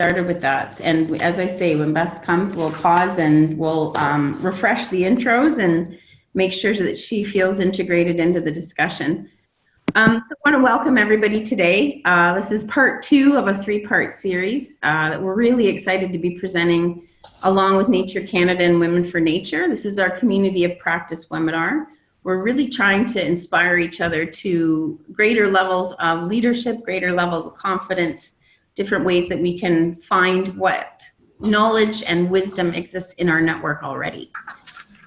started with that. And as I say, when Beth comes, we'll pause and we'll refresh the intros and make sure that she feels integrated into the discussion. I want to welcome everybody today. This is part 2 of a 3-part series that we're really excited to be presenting along with Nature Canada and Women for Nature. This is our community of practice webinar. We're really trying to inspire each other to greater levels of leadership, greater levels of confidence, different ways that we can find what knowledge and wisdom exists in our network already.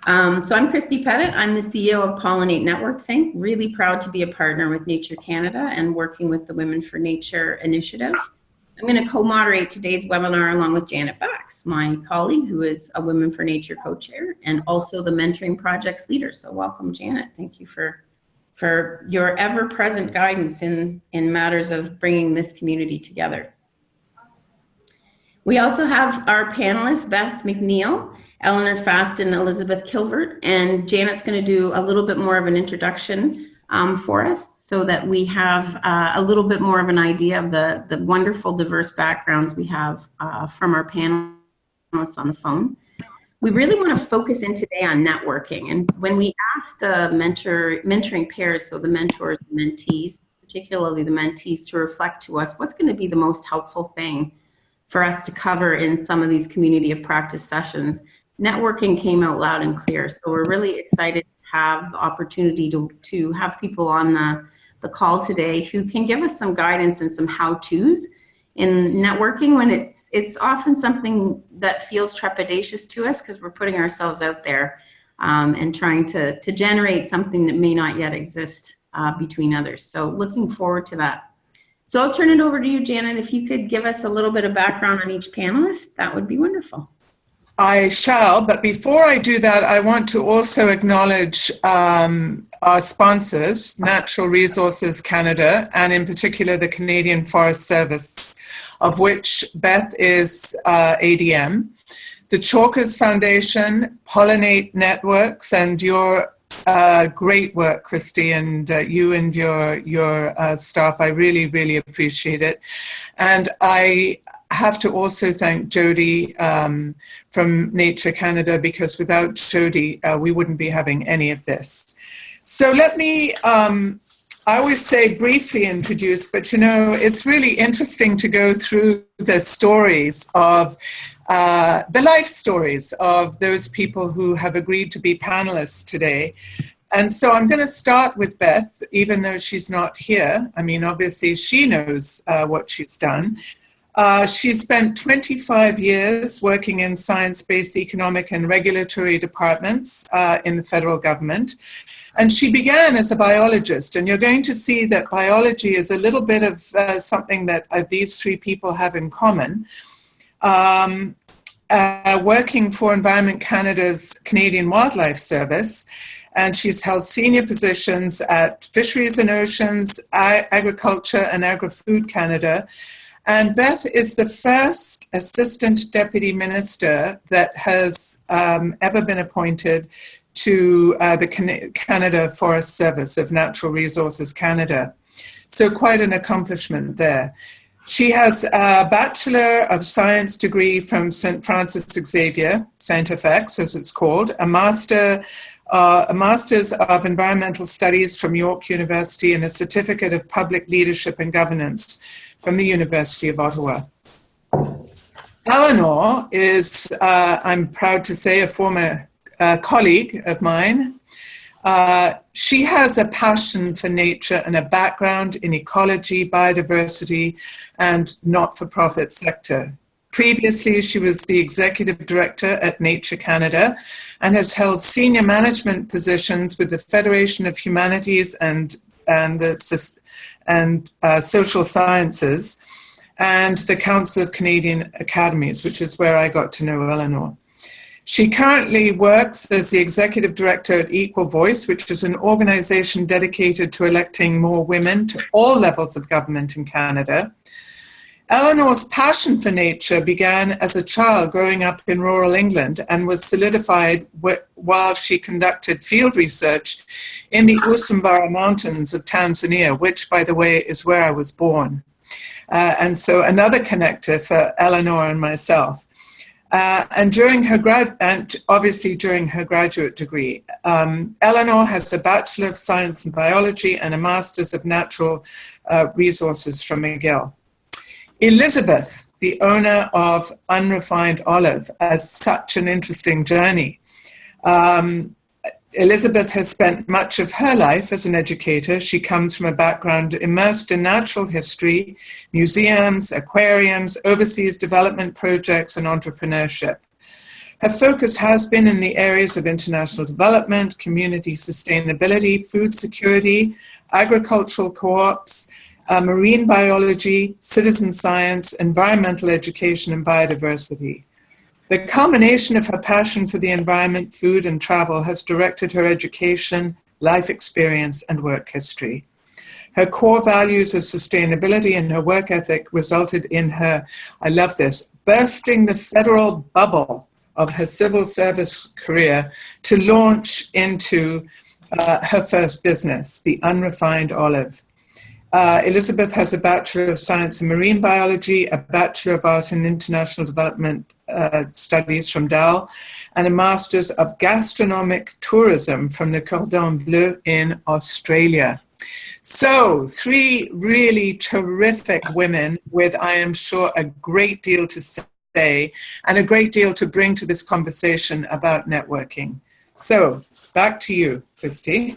So I'm Christy Pettit. I'm the CEO of Pollinate Networks Inc. Really proud to be a partner with Nature Canada and working with the Women for Nature initiative. I'm going to co-moderate today's webinar along with Janet Beths, my colleague who is a Women for Nature co-chair and also the Mentoring Project's leader. So welcome, Janet. Thank you for your ever-present guidance in matters of bringing this community together. We also have our panelists, Beth McNeil, Eleanor Fast, and Elizabeth Kilvert, and Janet's going to do a little bit more of an introduction for us so that we have a little bit more of an idea of the wonderful diverse backgrounds we have from our panelists on the phone. We really want to focus in today on networking, and when we ask the mentoring pairs, so the mentors and mentees, particularly the mentees, to reflect to us what's going to be the most helpful thing for us to cover in some of these community of practice sessions, networking came out loud and clear. So we're really excited to have the opportunity to have people on the call today who can give us some guidance and some how-tos in networking when it's often something that feels trepidatious to us because we're putting ourselves out there and trying to generate something that may not yet exist between others. So looking forward to that. So I'll turn it over to you, Janet. If you could give us a little bit of background on each panelist, that would be wonderful. I shall, but before I do that, I want to also acknowledge our sponsors, Natural Resources Canada, and in particular the Canadian Forest Service, of which Beth is ADM, the Chalkers Foundation, Pollinate Networks, and your great work, Christy, and you and your staff. I really, really appreciate it. And I have to also thank Jody from Nature Canada, because without Jody, we wouldn't be having any of this. So let me, I always say briefly introduce, but you know, it's really interesting to go through the stories of the life stories of those people who have agreed to be panelists today. And so I'm going to start with Beth, even though she's not here. I mean, obviously she knows what she's done. She spent 25 years working in science-based economic and regulatory departments in the federal government. And she began as a biologist. And you're going to see that biology is a little bit of something that these 3 people have in common. Working for Environment Canada's Canadian Wildlife Service, and she's held senior positions at Fisheries and Oceans, Agriculture and Agri-Food Canada. And Beth is the first Assistant Deputy Minister that has ever been appointed to the Canada Forest Service of Natural Resources Canada. So quite an accomplishment there. She has a Bachelor of Science degree from St. Francis Xavier, St. FX as it's called, a Master's of Environmental Studies from York University, and a Certificate of Public Leadership and Governance from the University of Ottawa. Eleanor is, I'm proud to say, a former colleague of mine. She has a passion for nature and a background in ecology, biodiversity, and not-for-profit sector. Previously, she was the executive director at Nature Canada and has held senior management positions with the Federation of Humanities and Social Sciences and the Council of Canadian Academies, which is where I got to know Eleanor. She currently works as the executive director at Equal Voice, which is an organization dedicated to electing more women to all levels of government in Canada. Eleanor's passion for nature began as a child growing up in rural England and was solidified while she conducted field research in the Usambara Mountains of Tanzania, which, by the way, is where I was born. and so another connector for Eleanor and myself. And during her obviously during her graduate degree, Eleanor has a Bachelor of Science in Biology and a Master's of Natural Resources from McGill. Elizabeth, the owner of Unrefined Olive, has such an interesting journey. Elizabeth has spent much of her life as an educator. She comes from a background immersed in natural history, museums, aquariums, overseas development projects, and entrepreneurship. Her focus has been in the areas of international development, community sustainability, food security, agricultural co-ops, marine biology, citizen science, environmental education, and biodiversity. The culmination of her passion for the environment, food, and travel has directed her education, life experience, and work history. Her core values of sustainability and her work ethic resulted in her, I love this, bursting the federal bubble of her civil service career to launch into her first business, the Unrefined Olive. Elizabeth has a Bachelor of Science in Marine Biology, a Bachelor of Art in International Development Studies from Dal, and a Master's of Gastronomic Tourism from the Cordon Bleu in Australia. So, 3 really terrific women with, I am sure, a great deal to say and a great deal to bring to this conversation about networking. So, back to you, Christy.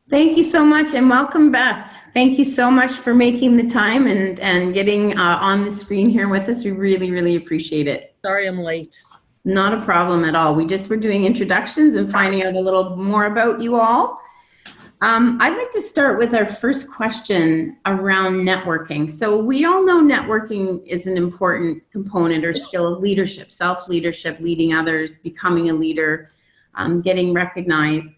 Thank you so much, and welcome, Beth. Thank you so much for making the time and getting on the screen here with us. We really, really appreciate it. Sorry I'm late. Not a problem at all. We just were doing introductions and finding out a little more about you all. I'd like to start with our first question around networking. So we all know networking is an important component or skill of leadership, self-leadership, leading others, becoming a leader, getting recognized.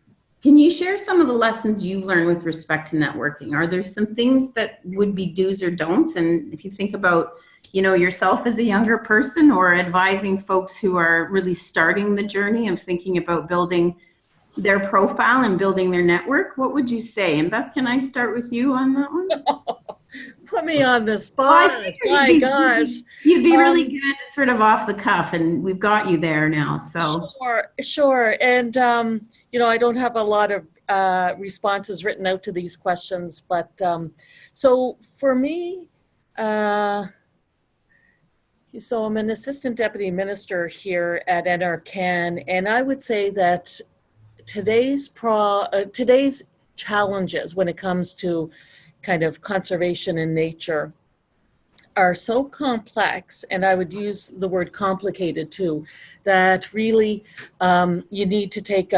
Can you share some of the lessons you've learned with respect to networking? Are there some things that would be do's or don'ts? And if you think about, yourself as a younger person or advising folks who are really starting the journey of thinking about building their profile and building their network, what would you say? And Beth, can I start with you on that one? Put me on the spot. My gosh. You'd be really good sort of off the cuff, and we've got you there now. So Sure. And, I don't have a lot of responses written out to these questions, but so for me, so I'm an assistant deputy minister here at NRCan, and I would say that today's challenges when it comes to kind of conservation in nature are so complex, and I would use the word complicated too, that really you need to take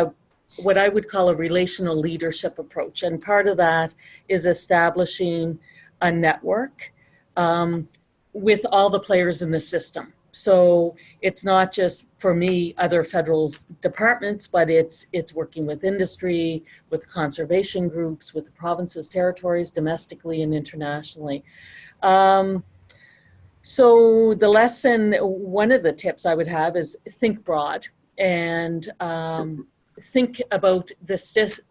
what I would call a relational leadership approach. And part of that is establishing a network with all the players in the system. So it's not just, for me, other federal departments, but it's working with industry, with conservation groups, with the provinces, territories, domestically and internationally. So the lesson, one of the tips I would have is think broad and think about the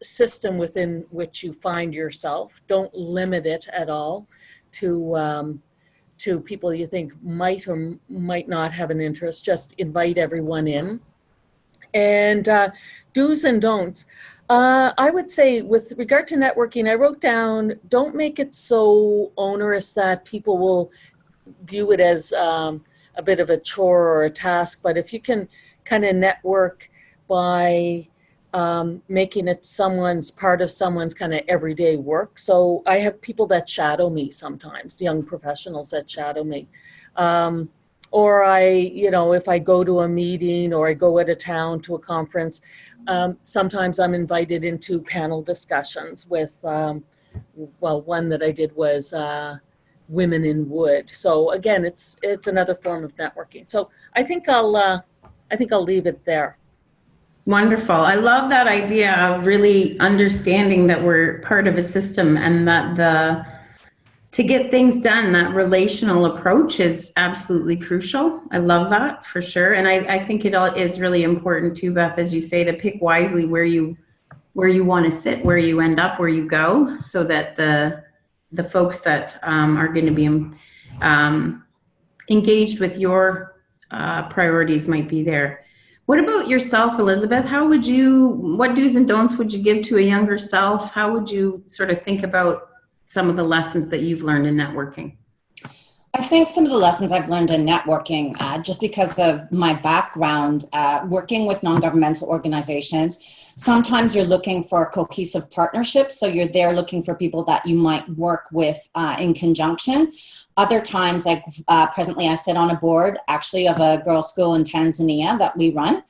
system within which you find yourself. Don't limit it at all to people you think might or might not have an interest. Just invite everyone in. And do's and don'ts. I would say with regard to networking, I wrote down, don't make it so onerous that people will view it as a bit of a chore or a task. But if you can kind of network by making it part of someone's kind of everyday work. So I have people that shadow me sometimes, young professionals that shadow me. Or if I go to a meeting or I go out of town to a conference, sometimes I'm invited into panel discussions with, one that I did was women in wood. So again, it's another form of networking. So I think I'll leave it there. Wonderful. I love that idea of really understanding that we're part of a system and that to get things done, that relational approach is absolutely crucial. I love that for sure. And I think it is really important too, Beth, as you say, to pick wisely where you want to sit, where you end up, where you go, so that the folks that are going to be engaged with your priorities might be there. What about yourself, Elizabeth? What do's and don'ts would you give to a younger self? How would you sort of think about some of the lessons that you've learned in networking? I think some of the lessons I've learned in networking, just because of my background, working with non-governmental organizations, sometimes you're looking for cohesive partnerships. So you're there looking for people that you might work with in conjunction. Other times, like presently I sit on a board actually of a girls' school in Tanzania that we run.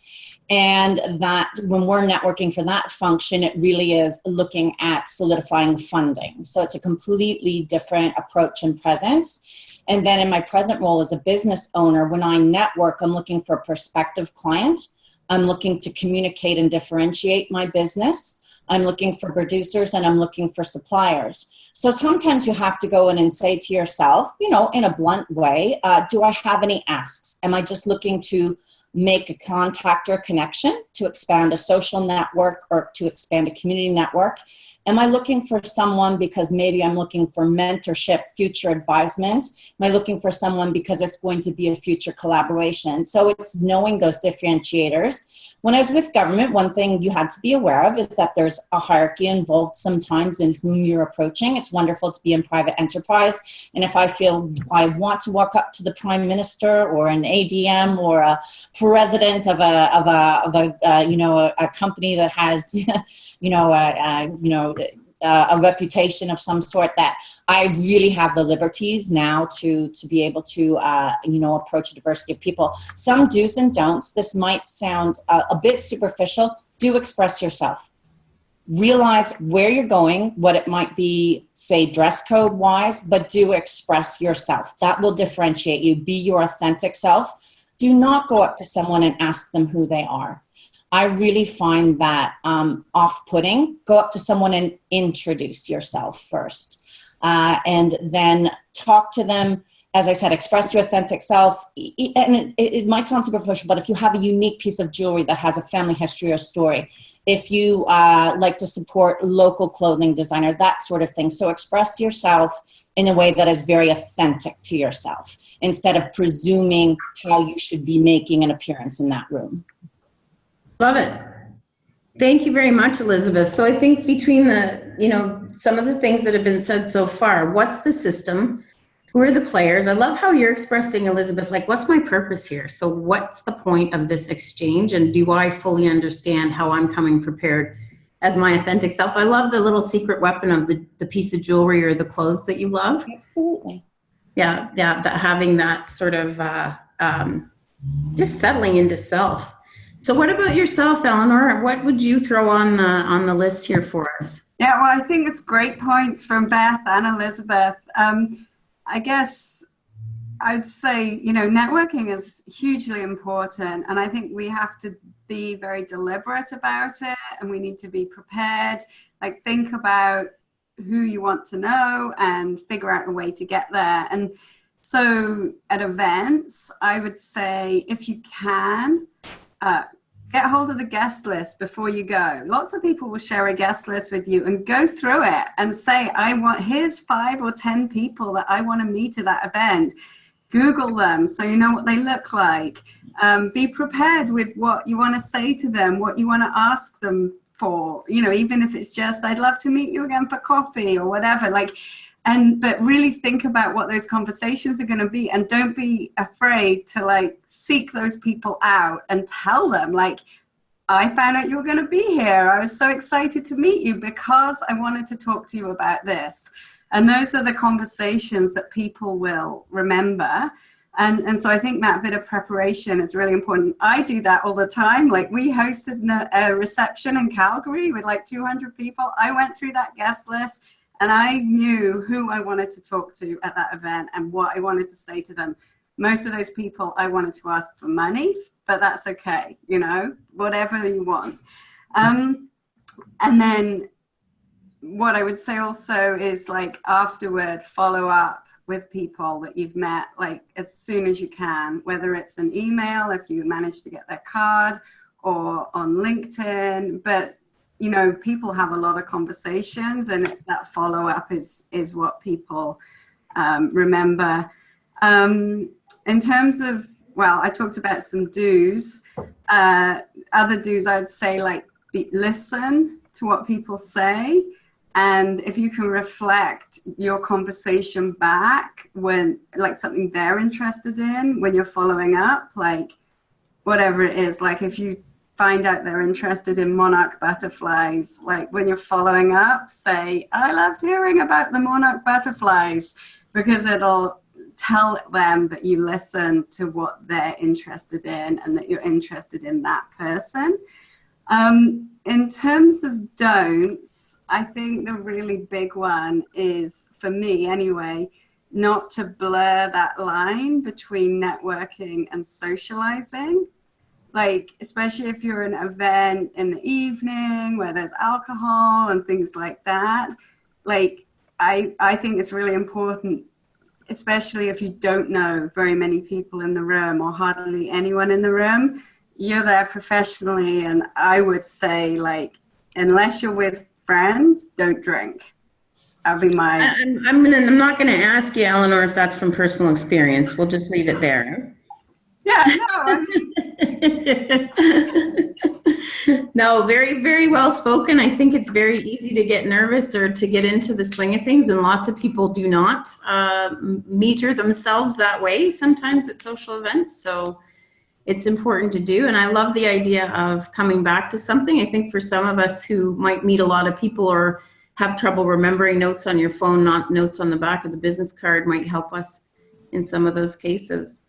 And that when we're networking for that function, it really is looking at solidifying funding. So it's a completely different approach and presence. And then in my present role as a business owner, when I network, I'm looking for a prospective client. I'm looking to communicate and differentiate my business. I'm looking for producers and I'm looking for suppliers. So sometimes you have to go in and say to yourself, you know, in a blunt way, do I have any asks? Am I just looking to make a contact or connection to expand a social network or to expand a community network? Am I looking for someone because maybe I'm looking for mentorship, future advisement? Am I looking for someone because it's going to be a future collaboration? So it's knowing those differentiators. When I was with government, one thing you had to be aware of is that there's a hierarchy involved sometimes in whom you're approaching. It's wonderful to be in private enterprise. And if I feel I want to walk up to the Prime Minister or an ADM or a president of a company that has, a reputation of some sort, that I really have the liberties now to be able to, approach a diversity of people. Some do's and don'ts. This might sound a bit superficial. Do express yourself. Realize where you're going, what it might be, say, dress code wise, but do express yourself. That will differentiate you. Be your authentic self. Do not go up to someone and ask them who they are. I really find that off-putting. Go up to someone and introduce yourself first. And then talk to them. As I said, express your authentic self. And it might sound superficial, but if you have a unique piece of jewelry that has a family history or story, if you like to support local clothing designer, that sort of thing. So express yourself in a way that is very authentic to yourself, instead of presuming how you should be making an appearance in that room. Love it. Thank you very much, Elizabeth. So I think between some of the things that have been said so far, what's the system? Who are the players? I love how you're expressing, Elizabeth, like, what's my purpose here? So what's the point of this exchange? And do I fully understand how I'm coming prepared as my authentic self? I love the little secret weapon of the piece of jewelry or the clothes that you love. Absolutely. Yeah, having that sort of just settling into self. So what about yourself, Eleanor? What would you throw on the list here for us? Yeah, well, I think it's great points from Beth and Elizabeth. I guess I'd say, networking is hugely important. And I think we have to be very deliberate about it. And we need to be prepared, like think about who you want to know and figure out a way to get there. And so at events, I would say if you can, get hold of the guest list before you go. Lots of people will share a guest list with you and go through it and say, here's 5 or 10 people that I want to meet at that event. Google them so you know what they look like. Be prepared with what you want to say to them, what you want to ask them for, even if it's just, I'd love to meet you again for coffee or whatever. But really think about what those conversations are going to be, and don't be afraid to seek those people out and tell them, I found out you were going to be here. I was so excited to meet you because I wanted to talk to you about this. And those are the conversations that people will remember. And so I think that bit of preparation is really important. I do that all the time. We hosted a reception in Calgary with 200 people. I went through that guest list. And I knew who I wanted to talk to at that event and what I wanted to say to them. Most of those people I wanted to ask for money, but that's okay, whatever you want. And then what I would say also is afterward, follow up with people that you've met as soon as you can, whether it's an email, if you manage to get their card, or on LinkedIn. But people have a lot of conversations, and it's that follow-up is what people remember. In terms of, well, I talked about some do's. Other do's, I would say, like, listen to what people say. And if you can reflect your conversation back when, like, something they're interested in, when you're following up, like, whatever it is, like if you find out they're interested in monarch butterflies, like when you're following up, say, I loved hearing about the monarch butterflies, because it'll tell them that you listen to what they're interested in and that you're interested in that person. In terms of don'ts, I think the really big one is, for me anyway, not to blur that line between networking and socializing. Like, especially if you're in an event in the evening where there's alcohol and things like that. Like, I think it's really important, especially if you don't know very many people in the room or hardly anyone in the room. You're there professionally, and I would say, like, unless you're with friends, don't drink. That'd be my... I'm not gonna ask you, Eleanor, if that's from personal experience. We'll just leave it there. Yeah, no, No, very, very well spoken. I think it's very easy to get nervous or to get into the swing of things, and lots of people do not meter themselves that way sometimes at social events. So it's important to do. And I love the idea of coming back to something. I think for some of us who might meet a lot of people or have trouble remembering notes on your phone, not notes on the back of the business card, might help us in some of those cases.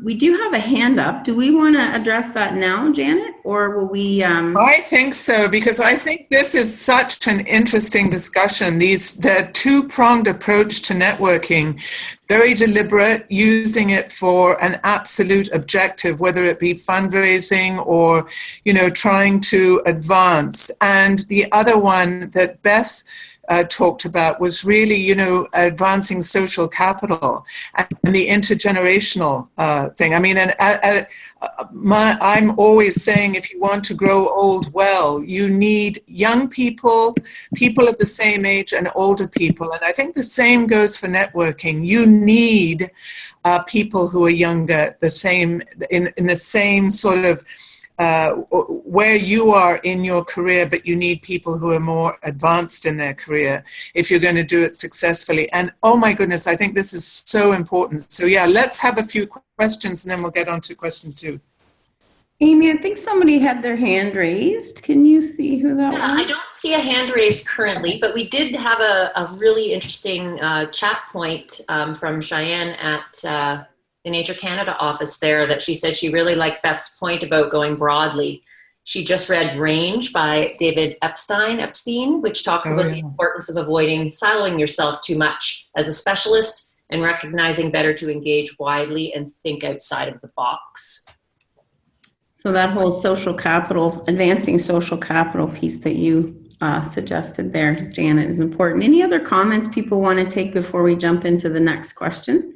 We do have a hand up. Do we want to address that now, Janet, or will we? I think so, because I think this is such an interesting discussion. The two-pronged approach to networking, very deliberate, using it for an absolute objective, whether it be fundraising or, trying to advance. And the other one that Beth talked about was really, advancing social capital and the intergenerational thing. I mean, I'm always saying, if you want to grow old well, you need young people, people of the same age, and older people. And I think the same goes for networking. You need people who are younger, in the same sort of where you are in your career, but you need people who are more advanced in their career if you're going to do it successfully. And oh my goodness, I think this is so important. So yeah, let's have a few questions and then we'll get on to question 2. Amy, I think somebody had their hand raised. Can you see who that was? I don't see a hand raised currently, but we did have a really interesting chat point from Cheyenne at the Nature Canada office there, that she said she really liked Beth's point about going broadly. She just read Range by David Epstein, which talks about the importance of avoiding siloing yourself too much as a specialist and recognizing better to engage widely and think outside of the box. So that whole social capital, advancing social capital piece that you suggested there, Janet, is important. Any other comments people want to take before we jump into the next question?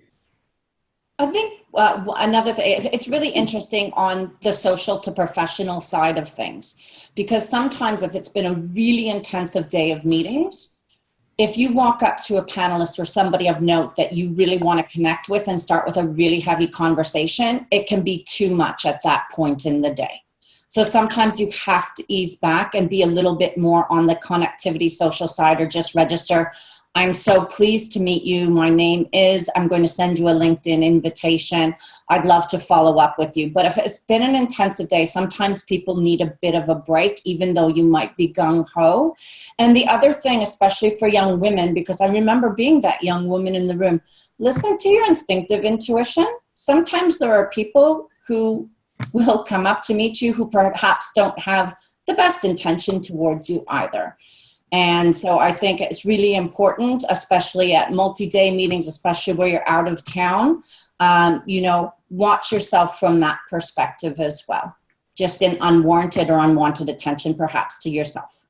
I think another thing, it's really interesting on the social to professional side of things, because sometimes if it's been a really intensive day of meetings, if you walk up to a panelist or somebody of note that you really want to connect with and start with a really heavy conversation, it can be too much at that point in the day. So sometimes you have to ease back and be a little bit more on the connectivity social side, or just register, I'm so pleased to meet you. My name is, I'm going to send you a LinkedIn invitation. I'd love to follow up with you. But if it's been an intensive day, sometimes people need a bit of a break, even though you might be gung-ho. And the other thing, especially for young women, because I remember being that young woman in the room, listen to your instinctive intuition. Sometimes there are people who will come up to meet you who perhaps don't have the best intention towards you either. And so I think it's really important, especially at multi-day meetings, especially where you're out of town, watch yourself from that perspective as well, just in unwarranted or unwanted attention, perhaps, to yourself.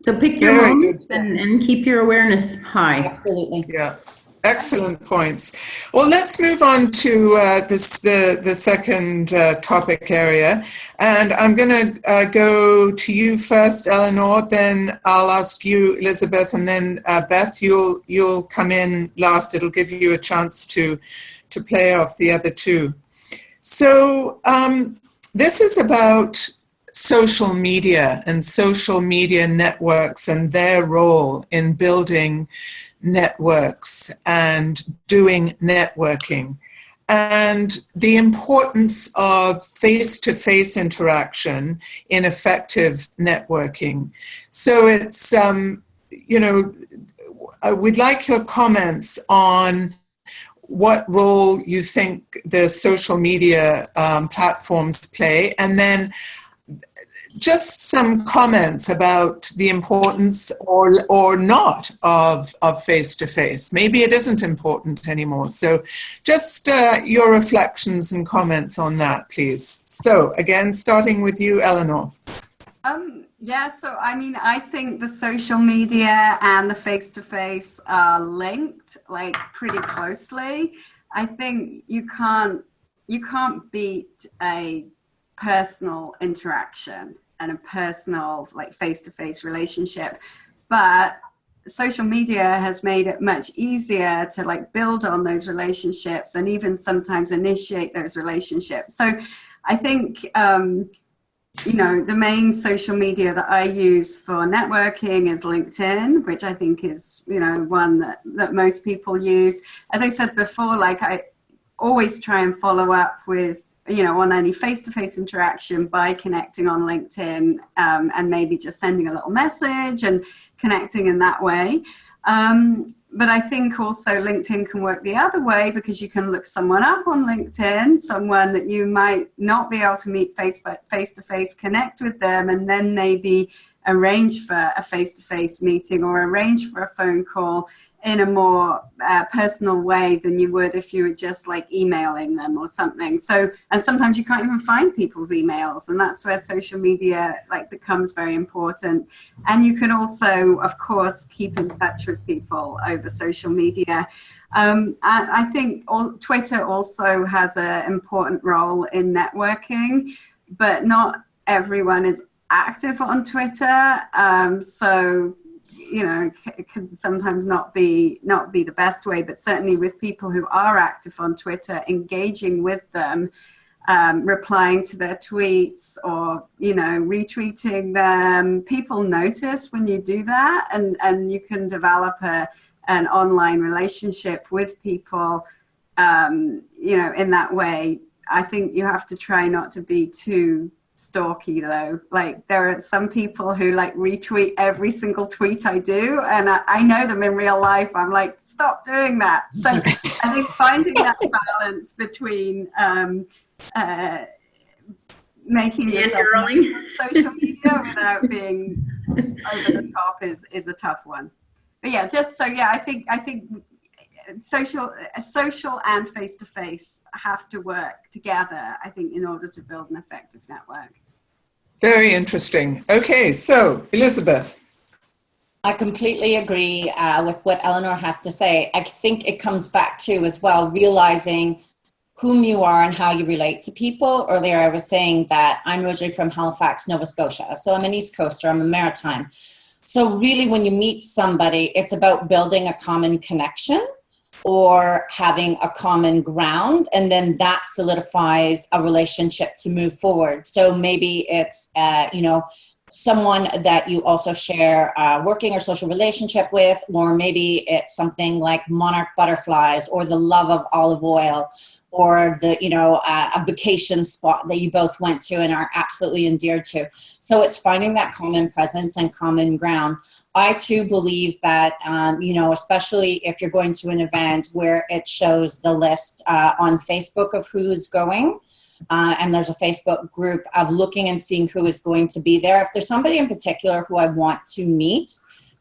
So pick your moments and keep your awareness high. Absolutely. Yeah. Excellent points. Well, let's move on to the second topic area. And I'm going to go to you first, Eleanor, then I'll ask you, Elizabeth, and then Beth, you'll come in last. It'll give you a chance to play off the other two. So this is about social media and social media networks and their role in building networks and doing networking, and the importance of face-to-face interaction in effective networking. So it's, we'd like your comments on what role you think the social media platforms play, and then just some comments about the importance or not of face-to-face. Maybe it isn't important anymore. So just your reflections and comments on that, please. So again, starting with you, Eleanor. Yeah, so I mean, I think the social media and the face-to-face are linked like pretty closely. I think you can't beat a personal interaction and a personal like face-to-face relationship, but social media has made it much easier to like build on those relationships and even sometimes initiate those relationships. So I think the main social media that I use for networking is LinkedIn, which I think is one that most people use. As I said before, like I always try and follow up with on any face-to-face interaction by connecting on LinkedIn and maybe just sending a little message and connecting in that way. But I think also LinkedIn can work the other way, because you can look someone up on LinkedIn, someone that you might not be able to meet face-to-face, connect with them, and then maybe arrange for a face-to-face meeting or arrange for a phone call in a more personal way than you would if you were just like emailing them or something. So, and sometimes you can't even find people's emails, and that's where social media like becomes very important. And you can also, of course, keep in touch with people over social media. I think Twitter also has an important role in networking, but not everyone is active on Twitter. So it can sometimes not be the best way, but certainly with people who are active on Twitter, engaging with them, replying to their tweets or, retweeting them, people notice when you do that, and you can develop an online relationship with people, in that way. I think you have to try not to be too stalky though. Like there are some people who like retweet every single tweet I do, and I know them in real life. I'm like, stop doing that. So I think finding that balance between making yourself social media without being over the top is a tough one. But yeah, I think social and face-to-face have to work together, I think, in order to build an effective network. Very interesting. Okay, so Elizabeth. I completely agree with what Eleanor has to say. I think it comes back to, as well, realizing whom you are and how you relate to people. Earlier, I was saying that I'm originally from Halifax, Nova Scotia. So I'm an East Coaster, I'm a Maritime. So really, when you meet somebody, it's about building a common connection or having a common ground, and then that solidifies a relationship to move forward. So maybe it's, someone that you also share a working or social relationship with, or maybe it's something like monarch butterflies or the love of olive oil, or the, a vacation spot that you both went to and are absolutely endeared to. So it's finding that common presence and common ground. I too believe that, especially if you're going to an event where it shows the list on Facebook of who's going, and there's a Facebook group of looking and seeing who is going to be there. If there's somebody in particular who I want to meet,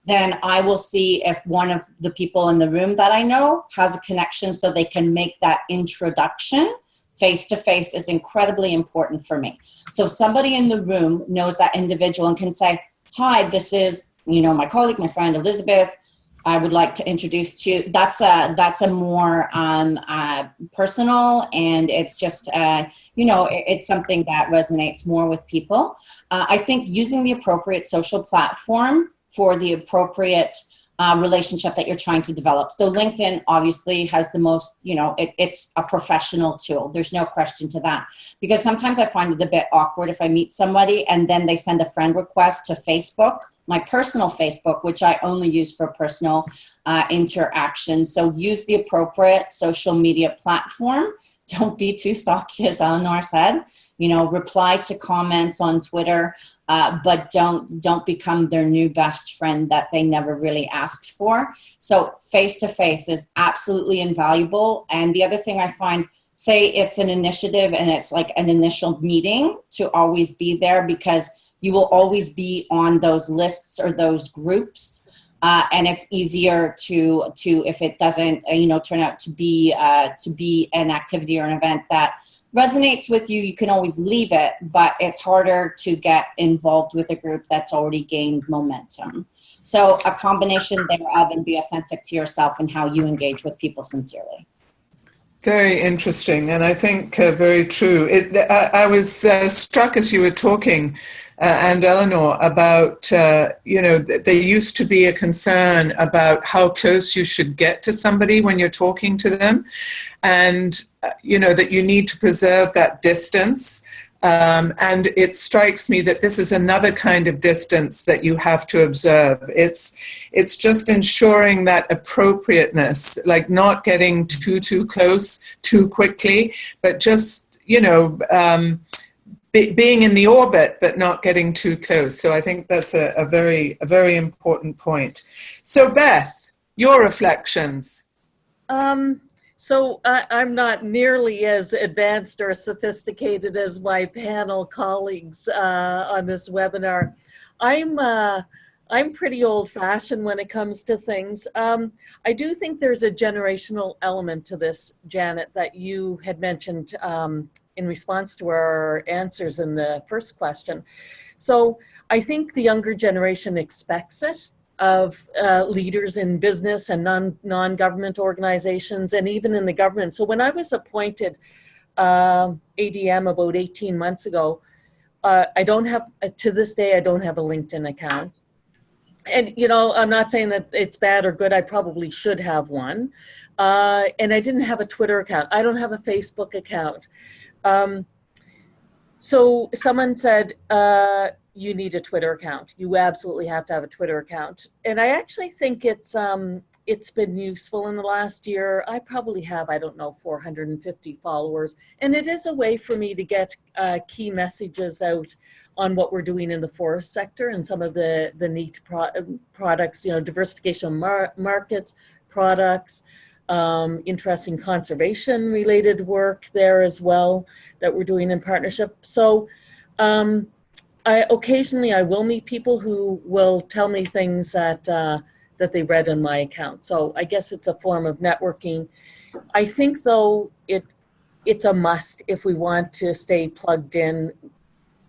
then I will see if one of the people in the room that I know has a connection so they can make that introduction. Face-to-face is incredibly important for me. So if somebody in the room knows that individual and can say, hi, this is, my colleague, my friend Elizabeth, I would like to introduce to you. That's a more personal, and it's just it's something that resonates more with people. I think using the appropriate social platform for the appropriate relationship that you're trying to develop. So LinkedIn obviously has the most, it's a professional tool. There's no question to that. Because sometimes I find it a bit awkward if I meet somebody and then they send a friend request to Facebook, my personal Facebook, which I only use for personal interaction. So use the appropriate social media platform. Don't be too stalky, as Eleanor said. Reply to comments on Twitter, but don't become their new best friend that they never really asked for. So face-to-face is absolutely invaluable. And the other thing I find, say it's an initiative and it's like an initial meeting, to always be there, because you will always be on those lists or those groups. And it's easier to if it doesn't turn out to be an activity or an event that resonates with you, you can always leave it, but it's harder to get involved with a group that's already gained momentum. So a combination thereof, and be authentic to yourself and how you engage with people sincerely. Very interesting, and I think very true. I was struck as you were talking, and Eleanor, about, there used to be a concern about how close you should get to somebody when you're talking to them, and, that you need to preserve that distance. And it strikes me that this is another kind of distance that you have to observe. It's just ensuring that appropriateness, like not getting too close too quickly, but just, being in the orbit, but not getting too close. So I think that's a very important point. So Beth, your reflections. So I'm not nearly as advanced or sophisticated as my panel colleagues on this webinar. I'm pretty old-fashioned when it comes to things. I do think there's a generational element to this, Janet, that you had mentioned in response to our answers in the first question. So I think the younger generation expects it of leaders in business and non-government organizations, and even in the government. So when I was appointed ADM about 18 months ago, to this day, I don't have a LinkedIn account. And, I'm not saying that it's bad or good. I probably should have one. And I didn't have a Twitter account. I don't have a Facebook account. So someone said, you need a Twitter account. You absolutely have to have a Twitter account. And I actually think it's been useful in the last year. I probably have, 450 followers. And it is a way for me to get key messages out on what we're doing in the forest sector and some of the neat products, diversification of markets, products, interesting conservation related work there as well that we're doing in partnership. So occasionally I will meet people who will tell me things that they read in my account. So I guess it's a form of networking. I think though it's a must if we want to stay plugged in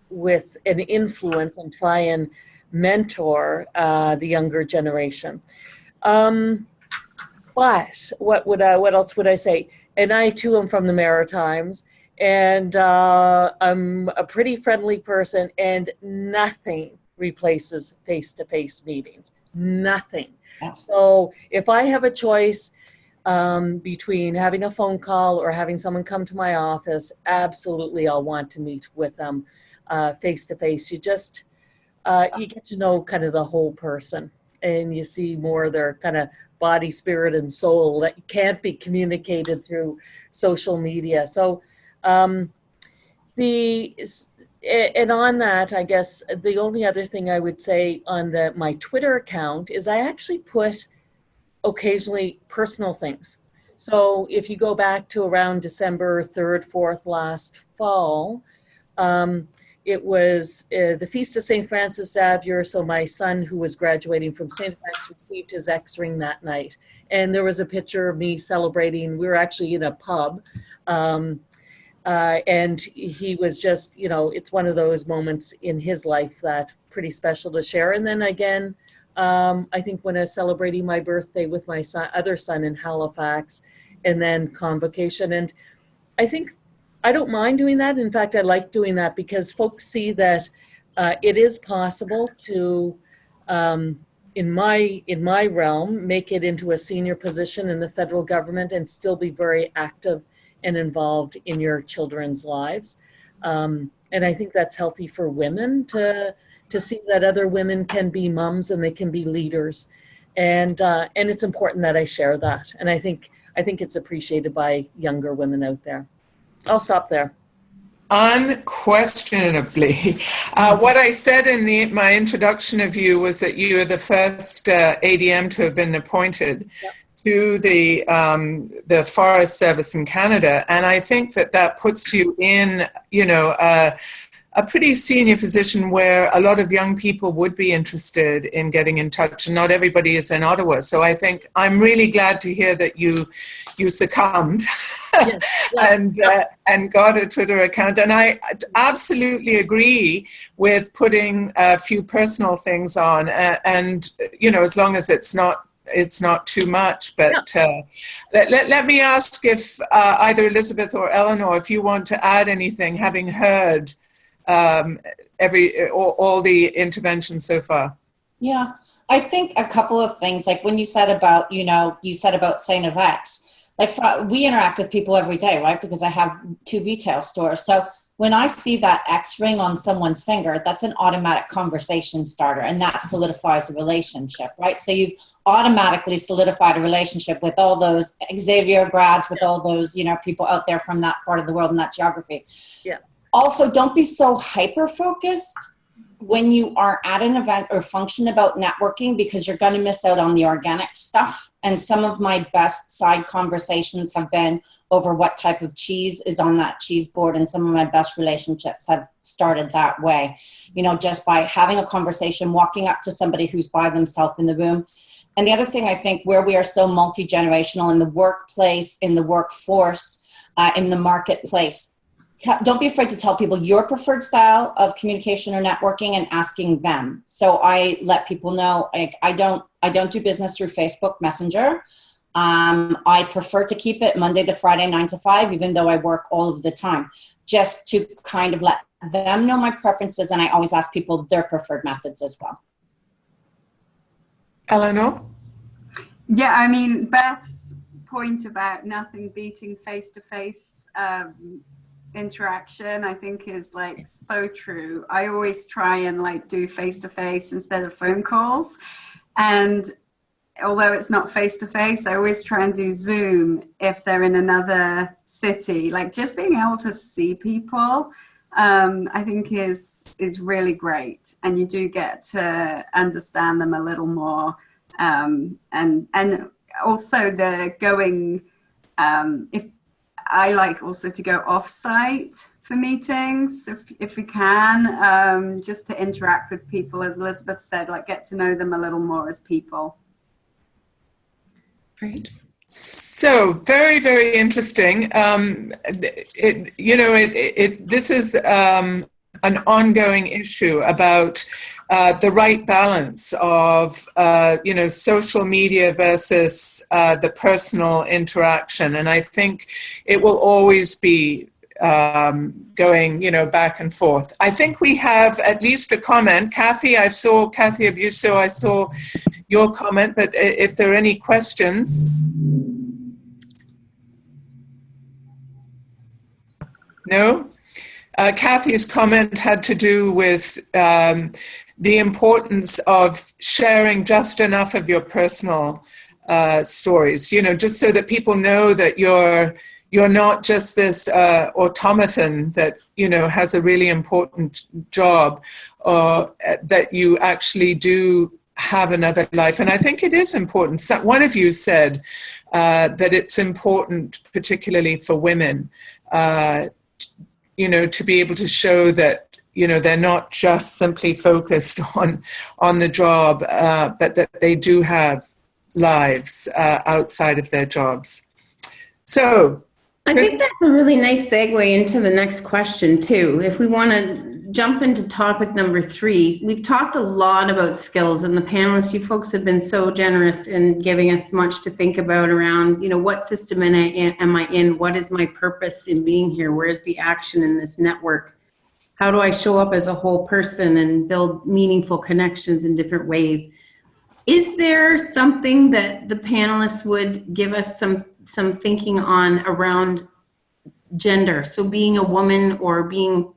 with an influence and try and mentor the younger generation. But what else would I say? And I too am from the Maritimes, and I'm a pretty friendly person, and nothing replaces face-to-face meetings. Nothing. Yeah. So if I have a choice between having a phone call or having someone come to my office, absolutely I'll want to meet with them face-to-face. You just, you get to know kind of the whole person, and you see more of their kind of body, spirit, and soul that can't be communicated through social media. So and on that, I guess the only other thing I would say on my Twitter account is I actually put occasionally personal things. So if you go back to around December 3rd, 4th last fall, it was the Feast of St. Francis Xavier. So my son, who was graduating from St. Francis, received his X ring that night. And there was a picture of me celebrating. We were actually in a pub. And he was just, it's one of those moments in his life that pretty special to share. And then again, I think when I was celebrating my birthday with my other son in Halifax, and then convocation. And I think I don't mind doing that. In fact, I like doing that because folks see that it is possible to, in my realm, make it into a senior position in the federal government and still be very active and involved in your children's lives. And I think that's healthy for women to see that other women can be moms and they can be leaders. And it's important that I share that. And I think it's appreciated by younger women out there. I'll stop there. Unquestionably. What I said in my introduction of you was that you are the first ADM to have been appointed to the Forest Service in Canada. And I think that puts you in, a pretty senior position where a lot of young people would be interested in getting in touch, and not everybody is in Ottawa. So I think I'm really glad to hear that you succumbed and got a Twitter account. And I absolutely agree with putting a few personal things on, and as long as it's not too much. But let me ask if either Elizabeth or Eleanor, if you want to add anything, having heard all the interventions so far. Yeah, I think a couple of things, like when you said about, St. Yvette's, we interact with people every day, right? Because I have 2 retail stores. So when I see that X ring on someone's finger, that's an automatic conversation starter, and that solidifies a relationship, right? So you've automatically solidified a relationship with all those Xavier grads, with all those, people out there from that part of the world and that geography. Yeah. Also, don't be so hyper-focused when you are at an event or function about networking, because you're going to miss out on the organic stuff. And some of my best side conversations have been over what type of cheese is on that cheese board. And some of my best relationships have started that way, just by having a conversation, walking up to somebody who's by themselves in the room. And the other thing, I think, where we are so multi-generational in the workplace, in the workforce, in the marketplace, don't be afraid to tell people your preferred style of communication or networking and asking them. So I let people know, I don't do business through Facebook Messenger. I prefer to keep it Monday to Friday, 9 to 5, even though I work all of the time, just to kind of let them know my preferences. And I always ask people their preferred methods as well. Eleanor? Yeah, I mean, Beth's point about nothing beating face-to-face interaction, I think, is so true. I always try and do face-to-face instead of phone calls, and although it's not face-to-face, I always try and do Zoom if they're in another city. Just being able to see people, I think is really great, and you do get to understand them a little more, and also the going, if I like also to go off-site for meetings, if we can, just to interact with people, as Elizabeth said, get to know them a little more as people. Great. So very, very interesting. This is an ongoing issue about the right balance of, social media versus the personal interaction. And I think it will always be going, back and forth. I think we have at least a comment. Kathy Abuso, I saw your comment, but if there are any questions. No? Kathy's comment had to do with the importance of sharing just enough of your personal stories, just so that people know that you're not just this automaton that, has a really important job, or that you actually do have another life. And I think it is important. So one of you said that it's important, particularly for women, to be able to show that, they're not just simply focused on the job, but that they do have lives outside of their jobs. So I think that's a really nice segue into the next question too. If we want to jump into topic number 3. We've talked a lot about skills, and the panelists, you folks have been so generous in giving us much to think about around, you know, what system am I in? What is my purpose in being here? Where's the action in this network? How do I show up as a whole person and build meaningful connections in different ways? Is there something that the panelists would give us some thinking on around gender? So being a woman or being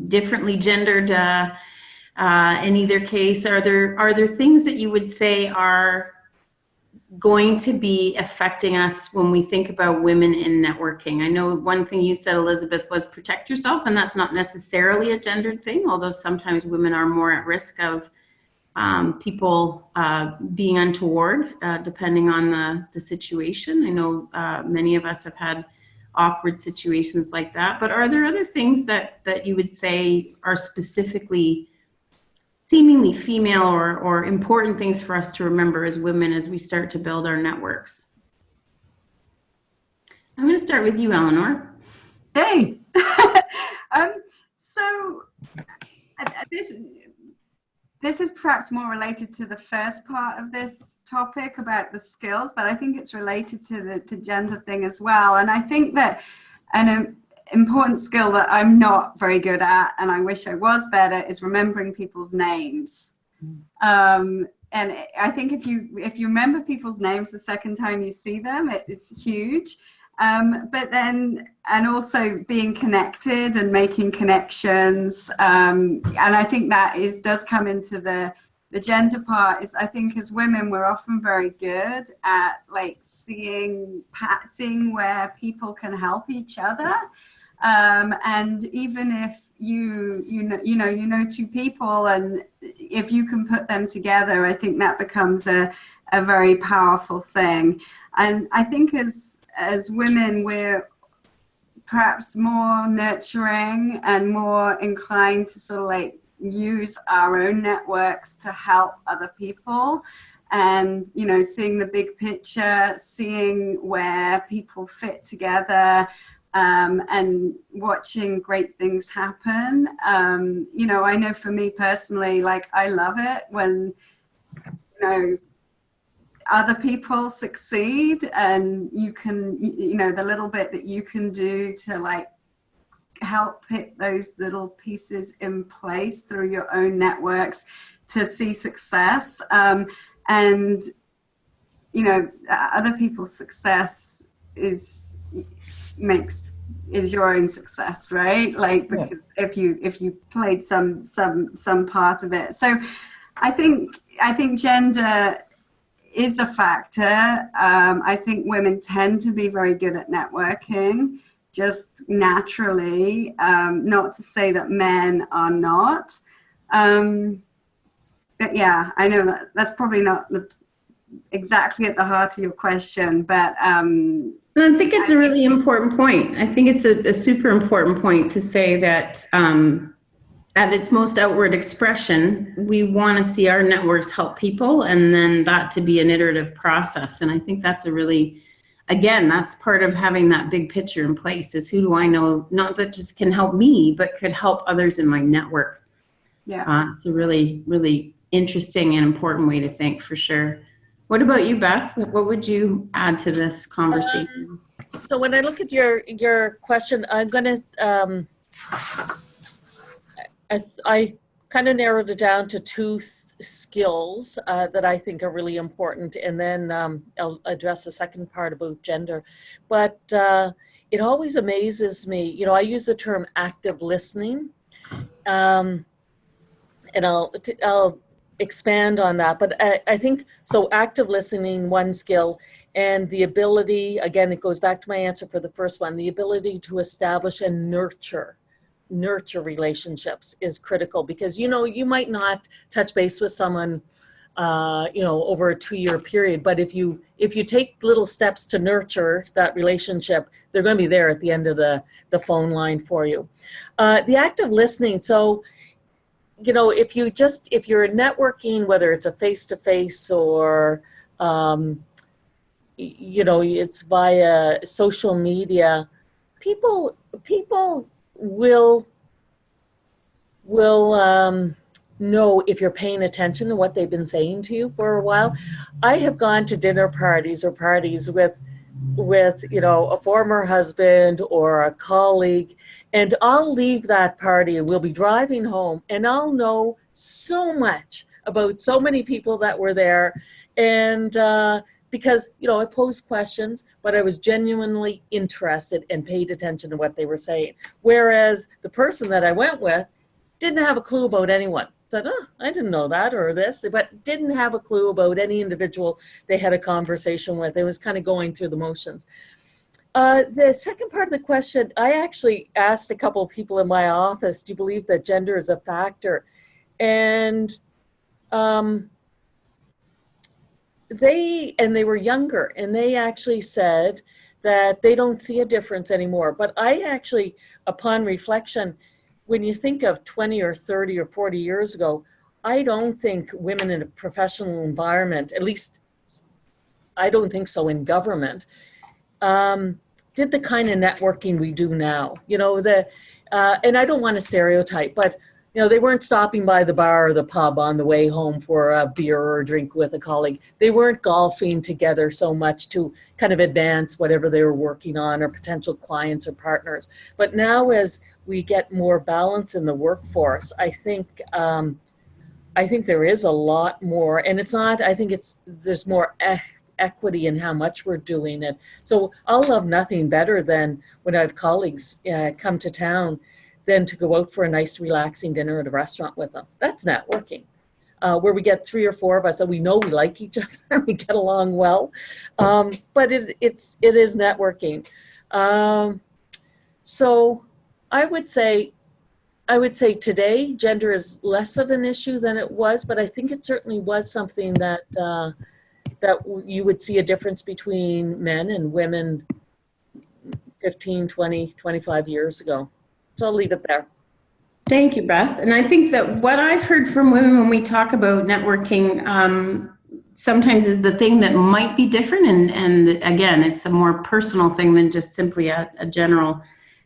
differently gendered in either case, are there things that you would say are going to be affecting us when we think about women in networking? I know one thing you said, Elizabeth, was protect yourself, and that's not necessarily a gendered thing, although sometimes women are more at risk of people being untoward, depending on the situation. I know many of us have had awkward situations like that, but are there other things that you would say are specifically seemingly female or important things for us to remember as women as we start to build our networks? I'm going to start with you, Eleanor. Hey. So this is perhaps more related to the first part of this topic about the skills, but I think it's related to the gender thing as well. And I think that an important skill that I'm not very good at, and I wish I was better, is remembering people's names. And I think if you remember people's names the second time you see them, it is huge. But then, and also being connected and making connections. And I think that does come into the gender part. Is I think as women, we're often very good at like seeing where people can help each other. And even if you know two people, and if you can put them together, I think that becomes a very powerful thing. And I think as women, we're perhaps more nurturing and more inclined to sort of like use our own networks to help other people. And, you know, seeing the big picture, seeing where people fit together, and watching great things happen. You know, I know for me personally, like I love it when, you know, other people succeed, and you can, you know, the little bit that you can do to like help put those little pieces in place through your own networks to see success. And, you know, other people's success is your own success, right? Like, because if you played some part of it. So I think gender is a factor. I think women tend to be very good at networking, just naturally. Not to say that men are not. But yeah, I know that's probably not exactly at the heart of your question, but I think it's a really important point. I think it's a super important point to say that at its most outward expression, we want to see our networks help people, and then that to be an iterative process. And I think that's a really, again, that's part of having that big picture in place, is who do I know, not that just can help me, but could help others in my network. Yeah. It's a really, really interesting and important way to think, for sure. What about you, Beth? What would you add to this conversation? So when I look at your question, I'm going to, I kind of narrowed it down to two skills that I think are really important, and then I'll address the second part about gender. But it always amazes me, you know, I use the term active listening, and I'll expand on that. But I think, so active listening, one skill, and the ability, again, it goes back to my answer for the first one, the ability to establish and nurture relationships is critical, because, you know, you might not touch base with someone, you know, over a 2-year period, but if you take little steps to nurture that relationship, they're going to be there at the end of the phone line for you. The active listening. So, you know, if you're networking, whether it's a face-to-face or, you know, it's via social media, people will will know if you're paying attention to what they've been saying to you for a while. I have gone to dinner parties or parties with a former husband or a colleague, and I'll leave that party and we'll be driving home and I'll know so much about so many people that were there. And because, I posed questions, but I was genuinely interested and paid attention to what they were saying. Whereas the person that I went with didn't have a clue about anyone. Said, oh, I didn't know that or this, but didn't have a clue about any individual they had a conversation with. It was kind of going through the motions. The second part of the question, I actually asked a couple of people in my office, do you believe that gender is a factor? And they were younger, and they actually said that they don't see a difference anymore. But I actually, upon reflection, when you think of 20 or 30 or 40 years ago, I don't think women in a professional environment, at least I don't think so in government, did the kind of networking we do now. And I don't want to stereotype, but they weren't stopping by the bar or the pub on the way home for a beer or a drink with a colleague. They weren't golfing together so much to kind of advance whatever they were working on or potential clients or partners. But now, as we get more balance in the workforce, I think there is a lot more, and it's not, I think there's more equity in how much we're doing it. So I'll love nothing better than when I have colleagues come to town than to go out for a nice relaxing dinner at a restaurant with them. That's networking, where we get 3 or 4 of us and we know we like each other, we get along well, but it is networking. So I would say today gender is less of an issue than it was, but I think it certainly was something that you would see a difference between men and women 15, 20, 25 years ago. So I'll leave it there. Thank you, Beth. And I think that what I've heard from women when we talk about networking sometimes is the thing that might be different. And again, it's a more personal thing than just simply a general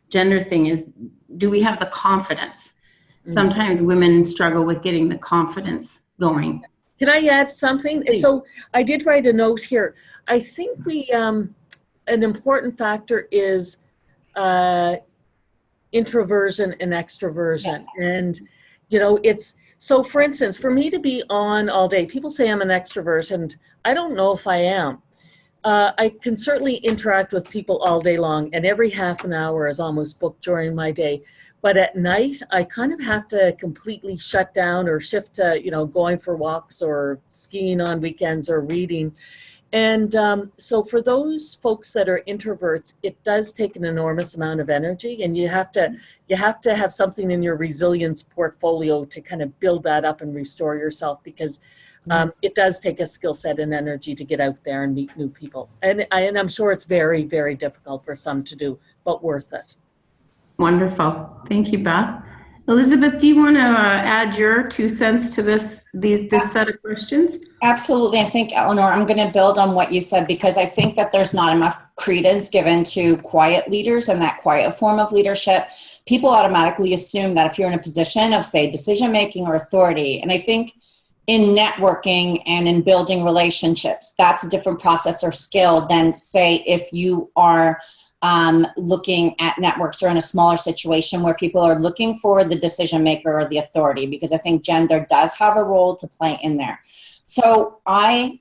gender thing, is do we have the confidence? Mm-hmm. Sometimes women struggle with getting the confidence going. Can I add something? Please. So I did write a note here. I think an important factor is introversion and extroversion. And, it's, so for instance, for me to be on all day, people say I'm an extrovert, and I don't know if I am. I can certainly interact with people all day long, and every half an hour is almost booked during my day. But at night, I kind of have to completely shut down or shift to, going for walks or skiing on weekends or reading. And so for those folks that are introverts, it does take an enormous amount of energy, and you have to have something in your resilience portfolio to kind of build that up and restore yourself, because it does take a skill set and energy to get out there and meet new people. And I'm sure it's very, very difficult for some to do, but worth it. Wonderful. Thank you, Beth. Elizabeth, do you want to add your 2 cents to this set of questions? Absolutely. I think, Eleanor, I'm going to build on what you said, because I think that there's not enough credence given to quiet leaders and that quiet form of leadership. People automatically assume that if you're in a position of, say, decision-making or authority, and I think in networking and in building relationships, that's a different process or skill than, say, if you are looking at networks or in a smaller situation where people are looking for the decision maker or the authority, because I think gender does have a role to play in there. So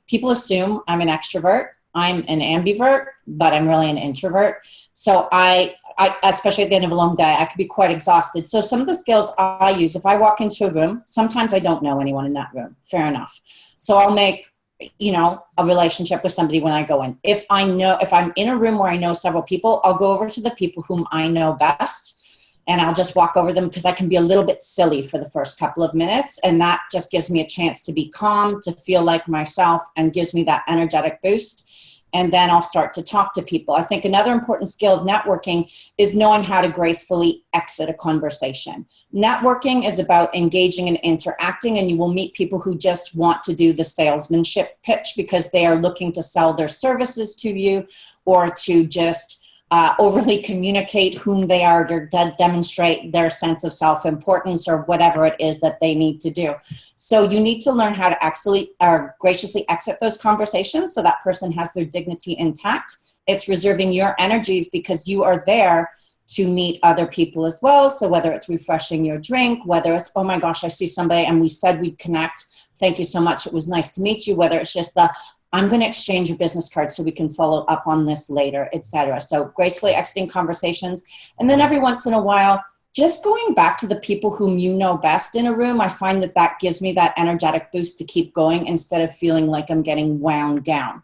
people assume I'm an extrovert, I'm an ambivert, but I'm really an introvert. So I especially at the end of a long day, I could be quite exhausted. So some of the skills I use, if I walk into a room, sometimes I don't know anyone in that room, fair enough. So I'll make a relationship with somebody when I go in. If I'm in a room where I know several people, I'll go over to the people whom I know best, and I'll just walk over them, because I can be a little bit silly for the first couple of minutes, and that just gives me a chance to be calm, to feel like myself, and gives me that energetic boost. And then I'll start to talk to people. I think another important skill of networking is knowing how to gracefully exit a conversation. Networking is about engaging and interacting, and you will meet people who just want to do the salesmanship pitch because they are looking to sell their services to you, or to just overly communicate whom they are to demonstrate their sense of self-importance or whatever it is that they need to do. So you need to learn how to actually graciously exit those conversations so that person has their dignity intact. It's reserving your energies because you are there to meet other people as well. So whether it's refreshing your drink, whether it's, oh my gosh, I see somebody and we said we'd connect. Thank you so much. It was nice to meet you. Whether it's just the, I'm going to exchange your business card so we can follow up on this later, etc. So gracefully exiting conversations. And then every once in a while, just going back to the people whom you know best in a room. I find that that gives me that energetic boost to keep going instead of feeling like I'm getting wound down.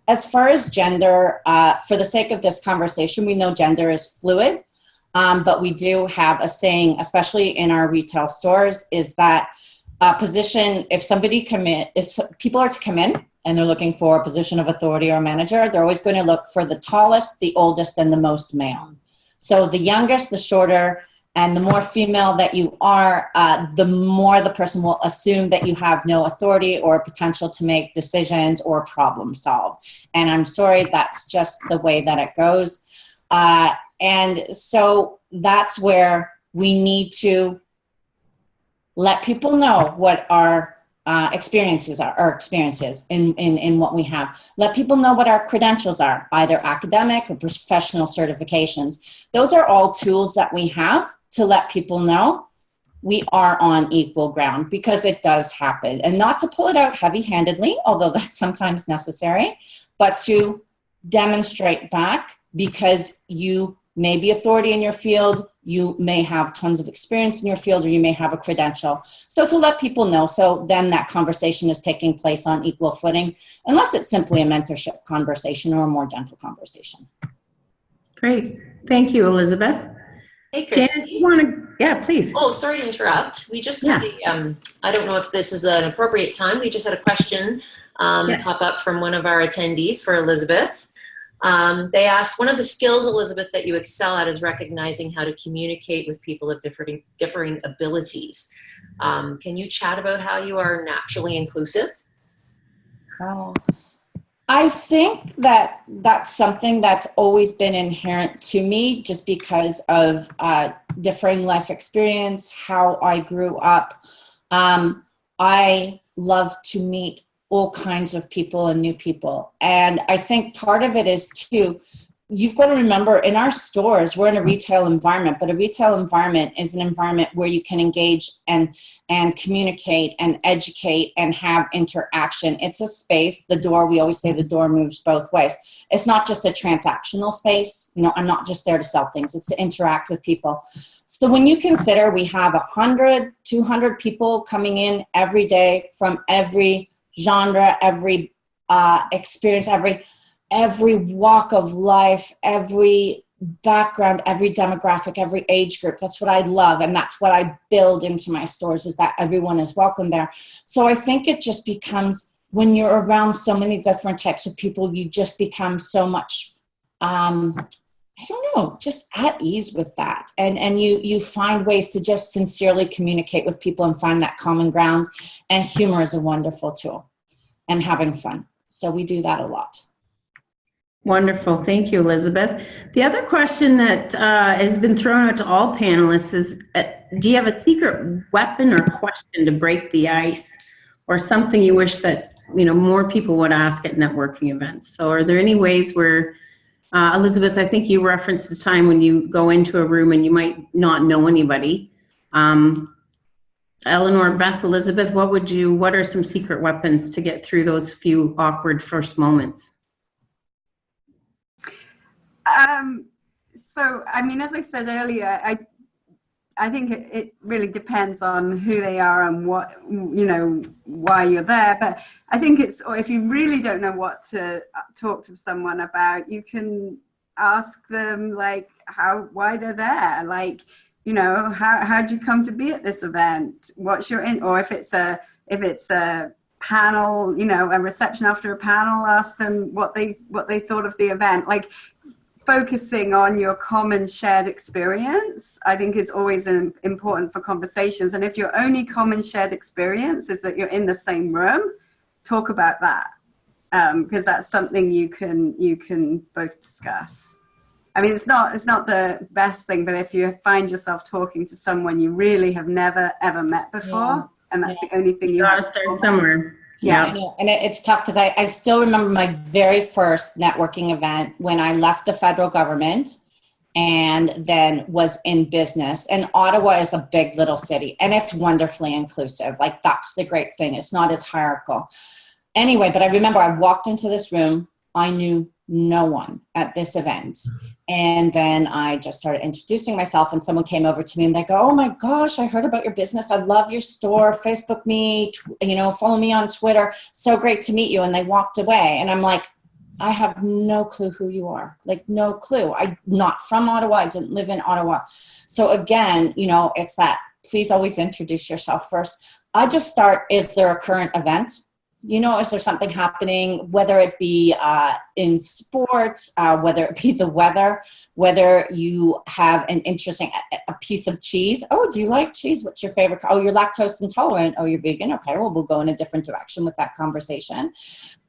As far as gender, for the sake of this conversation, we know gender is fluid, but we do have a saying, especially in our retail stores, is that position, if people are to come in and they're looking for a position of authority or manager, they're always going to look for the tallest, the oldest, and the most male. So the youngest, the shorter, and the more female that you are, the more the person will assume that you have no authority or potential to make decisions or problem solve. And I'm sorry, that's just the way that it goes. And so that's where we need to let people know what our experiences are, our experiences in what we have. Let people know what our credentials are, either academic or professional certifications. Those are all tools that we have to let people know we are on equal ground, because it does happen. And not to pull it out heavy-handedly, although that's sometimes necessary, but to demonstrate back, because you may be authority in your field, you may have tons of experience in your field, or you may have a credential. So to let people know, so then that conversation is taking place on equal footing, unless it's simply a mentorship conversation or a more gentle conversation. Great. Thank you, Elizabeth. Hey, Chris. Janet, you want to, yeah, please. Oh, sorry to interrupt. We just had a, I don't know if this is an appropriate time. We just had a question pop up from one of our attendees for Elizabeth. They asked, one of the skills, Elizabeth, that you excel at is recognizing how to communicate with people of differing abilities. Can you chat about how you are naturally inclusive? I think that that's something that's always been inherent to me, just because of differing life experience, how I grew up. I love to meet all kinds of people and new people. And I think part of it is too, you've got to remember, in our stores, we're in a retail environment, but a retail environment is an environment where you can engage and communicate and educate and have interaction. It's a space, the door, we always say the door moves both ways. It's not just a transactional space. You know, I'm not just there to sell things. It's to interact with people. So when you consider we have 100, 200 people coming in every day from every genre, every experience, every walk of life, every background, every demographic, every age group. That's what I love. And that's what I build into my stores, is that everyone is welcome there. So I think it just becomes, when you're around so many different types of people, you just become so much, I don't know, just at ease with that. And you find ways to just sincerely communicate with people and find that common ground. And humor is a wonderful tool, and having fun. So we do that a lot. Wonderful. Thank you, Elizabeth. The other question that has been thrown out to all panelists is, do you have a secret weapon or question to break the ice, or something you wish that, you know, more people would ask at networking events? So are there any ways where, Elizabeth, I think you referenced a time when you go into a room and you might not know anybody. Eleanor, Beth, Elizabeth, what are some secret weapons to get through those few awkward first moments? So, I mean, as I said earlier, I think it really depends on who they are and what, you know, why you're there. But I think it's, or if you really don't know what to talk to someone about, you can ask them, like, why they're there. Like, you know, how'd you come to be at this event? What's your or if it's a panel, you know, a reception after a panel, ask them what they thought of the event. Like, focusing on your common shared experience, I think, is always important for conversations. And if your only common shared experience is that you're in the same room, talk about that, because that's something you can both discuss. I mean, it's not the best thing, but if you find yourself talking to someone you really have never ever met before, and that's the only thing You gotta start somewhere. Yeah. I know. And it's tough because I still remember my very first networking event when I left the federal government and then was in business. And Ottawa is a big little city and it's wonderfully inclusive. Like, that's the great thing. It's not as hierarchical. Anyway, but I remember I walked into this room. I knew no one at this event. And then I just started introducing myself and someone came over to me and they go, "Oh my gosh, I heard about your business. I love your store. Facebook me, follow me on Twitter. So great to meet you." And they walked away. And I'm like, I have no clue who you are. Like, no clue. I'm not from Ottawa. I didn't live in Ottawa. So again, it's that, please always introduce yourself first. I just start, is there a current event? Is there something happening, whether it be in sports, whether it be the weather, whether you have an interesting, a piece of cheese. Oh, do you like cheese? What's your favorite? Oh, you're lactose intolerant. Oh, you're vegan. Okay, well, we'll go in a different direction with that conversation.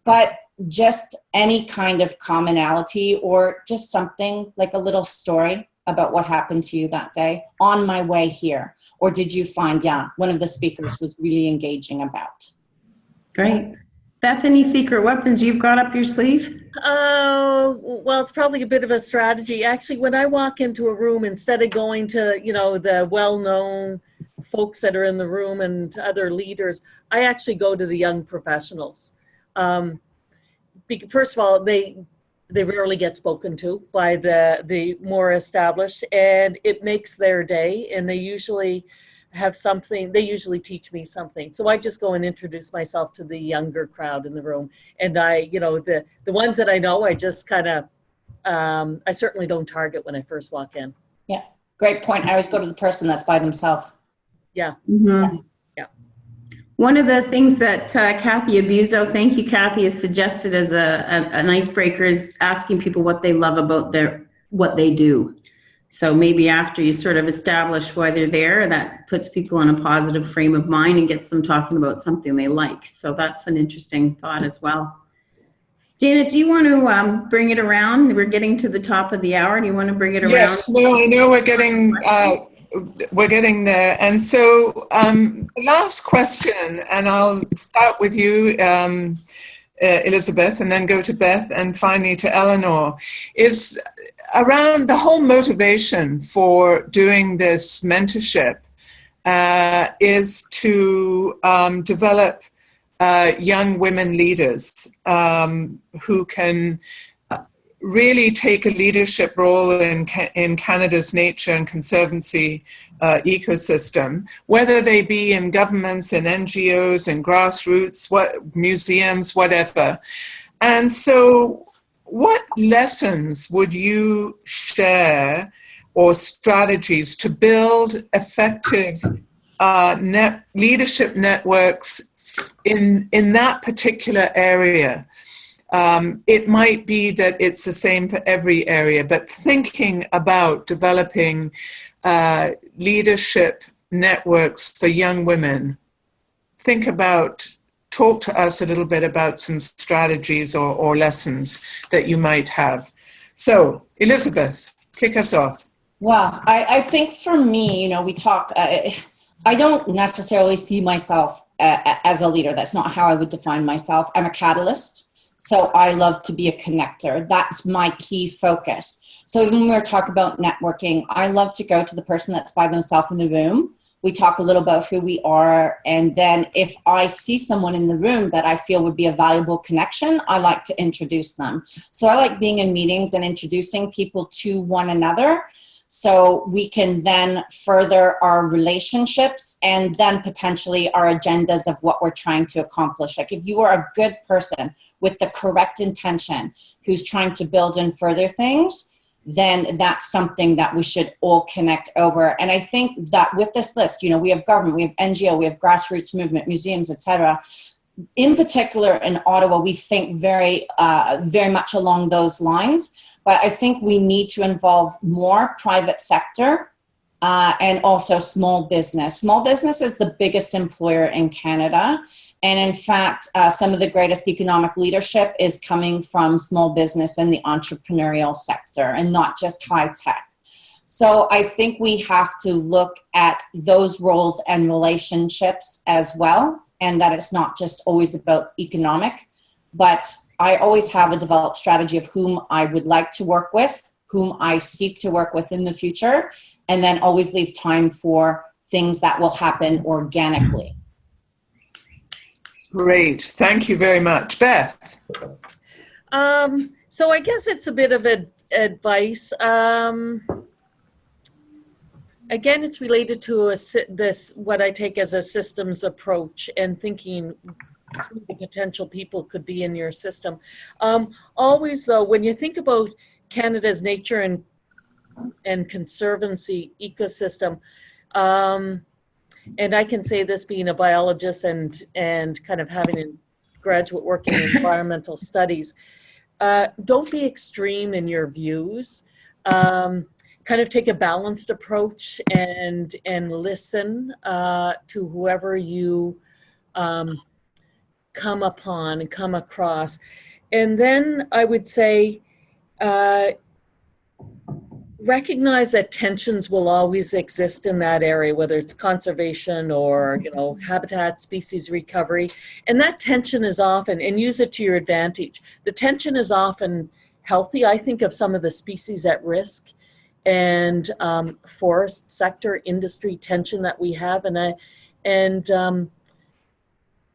But just any kind of commonality or just something like a little story about what happened to you that day on my way here. Or did you find, one of the speakers was really engaging about? Great. Beth, any secret weapons you've got up your sleeve? Well, it's probably a bit of a strategy. Actually, when I walk into a room, instead of going to, the well-known folks that are in the room and other leaders, I actually go to the young professionals. First of all, they rarely get spoken to by the more established, and it makes their day, and they usually have something, they usually teach me something. So I just go and introduce myself to the younger crowd in the room. And the ones that I know, I just kind of, I certainly don't target when I first walk in. Yeah, great point. I always go to the person that's by themselves. Yeah. Mm-hmm. Yeah. One of the things that Kathy Abuso, thank you, Kathy, has suggested as an icebreaker is asking people what they love about what they do. So maybe after you sort of establish why they're there, that puts people in a positive frame of mind and gets them talking about something they like. So that's an interesting thought as well. Janet, do you want to bring it around? We're getting to the top of the hour. Do you want to bring it around? Yes, no, I know we're getting there. And so last question, and I'll start with you, Elizabeth, and then go to Beth, and finally to Eleanor, is around the whole motivation for doing this mentorship is to develop young women leaders who can really take a leadership role in Canada's nature and conservancy ecosystem, whether they be in governments, in NGOs, in grassroots, museums, whatever. And so what lessons would you share or strategies to build effective leadership networks in that particular area? It might be that it's the same for every area, but thinking about developing leadership networks for young women, talk to us a little bit about some strategies or lessons that you might have. So, Elizabeth, kick us off. Well, I think for me, we talk, I don't necessarily see myself as a leader. That's not how I would define myself. I'm a catalyst. So I love to be a connector. That's my key focus. So even when we're talking about networking, I love to go to the person that's by themselves in the room. We talk a little about who we are. And then if I see someone in the room that I feel would be a valuable connection, I like to introduce them. So I like being in meetings and introducing people to one another, so we can then further our relationships and then potentially our agendas of what we're trying to accomplish. Like, if you are a good person with the correct intention who's trying to build and further things, then that's something that we should all connect over. And I think that with this list, we have government, we have NGO, we have grassroots movement, museums, etc. In particular in Ottawa, we think very much along those lines. But I think we need to involve more private sector and also small business. Small business is the biggest employer in Canada. And in fact, some of the greatest economic leadership is coming from small business and the entrepreneurial sector, and not just high tech. So I think we have to look at those roles and relationships as well, and that it's not just always about economic, but I always have a developed strategy of whom I would like to work with, whom I seek to work with in the future, and then always leave time for things that will happen organically. Great. Thank you very much. Beth? So I guess it's a bit of advice. Again, it's related to what I take as a systems approach, and thinking who the potential people could be in your system. Always, though, when you think about Canada's nature and conservancy ecosystem, and I can say this being a biologist and kind of having a graduate work in environmental studies, don't be extreme in your views. Kind of take a balanced approach and listen to whoever you come upon and come across. And then I would say, recognize that tensions will always exist in that area, whether it's conservation or, habitat, species recovery. And that tension is often, and use it to your advantage. The tension is often healthy. I think of some of the species at risk and forest sector industry tension that we have. And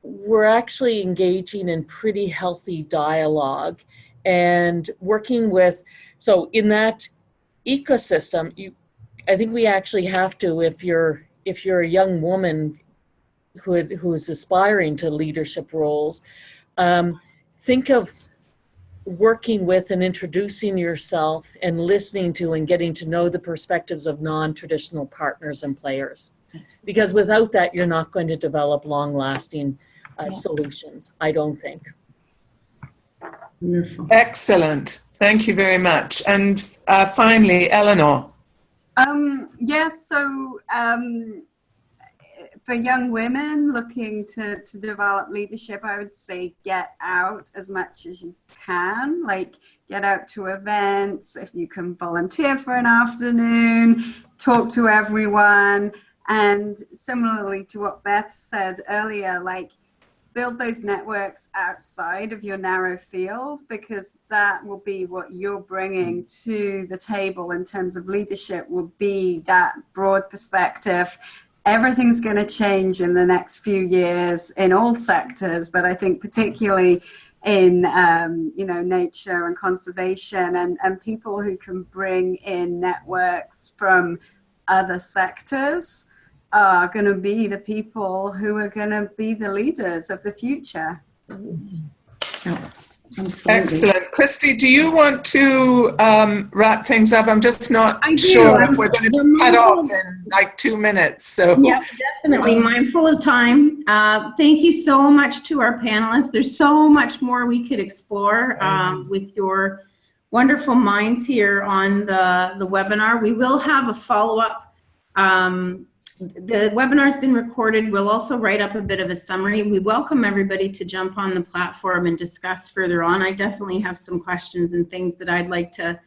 we're actually engaging in pretty healthy dialogue and working with, so in that ecosystem, I think we actually have to, if you're a young woman who is aspiring to leadership roles, think of working with and introducing yourself and listening to and getting to know the perspectives of non-traditional partners and players. Because without that, you're not going to develop long-lasting solutions, I don't think. Wonderful. Excellent. Thank you very much. And finally, Eleanor. Yes, so for young women looking to develop leadership, I would say get out as much as you can, like get out to events, if you can volunteer for an afternoon, talk to everyone. And similarly to what Beth said earlier, like build those networks outside of your narrow field, because that will be what you're bringing to the table in terms of leadership, will be that broad perspective. Everything's going to change in the next few years in all sectors, but I think particularly in nature and conservation, and people who can bring in networks from other sectors are going to be the people who are going to be the leaders of the future. Oh, Excellent. Christy, do you want to wrap things up? I'm just not sure if we're going to cut off in like 2 minutes. So. Yeah, definitely mindful of time. Thank you so much to our panelists. There's so much more we could explore with your wonderful minds here on the webinar. We will have a follow-up. The webinar's been recorded. We'll also write up a bit of a summary. We welcome everybody to jump on the platform and discuss further on. I definitely have some questions and things that I'd like to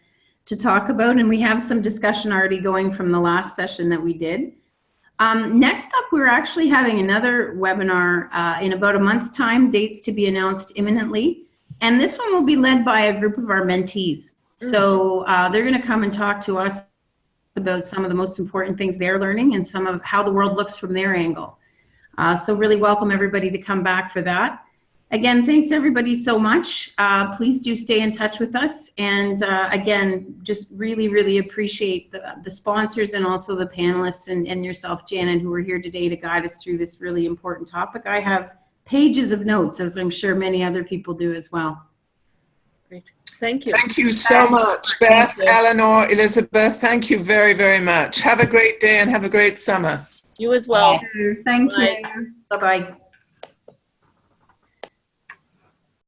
talk about, and we have some discussion already going from the last session that we did. Next up, we're actually having another webinar in about a month's time, dates to be announced imminently. And this one will be led by a group of our mentees. So they're going to come and talk to us about some of the most important things they're learning and some of how the world looks from their angle. So really welcome everybody to come back for that. Again, thanks everybody so much. Please do stay in touch with us. And again, just really, really appreciate the sponsors and also the panelists and yourself, Janet, who are here today to guide us through this really important topic. I have pages of notes, as I'm sure many other people do as well. Great. Thank you. Thank you so much, Beth, Eleanor, Elizabeth. Thank you very, very much. Have a great day and have a great summer. You as well. Thank you. Bye-bye.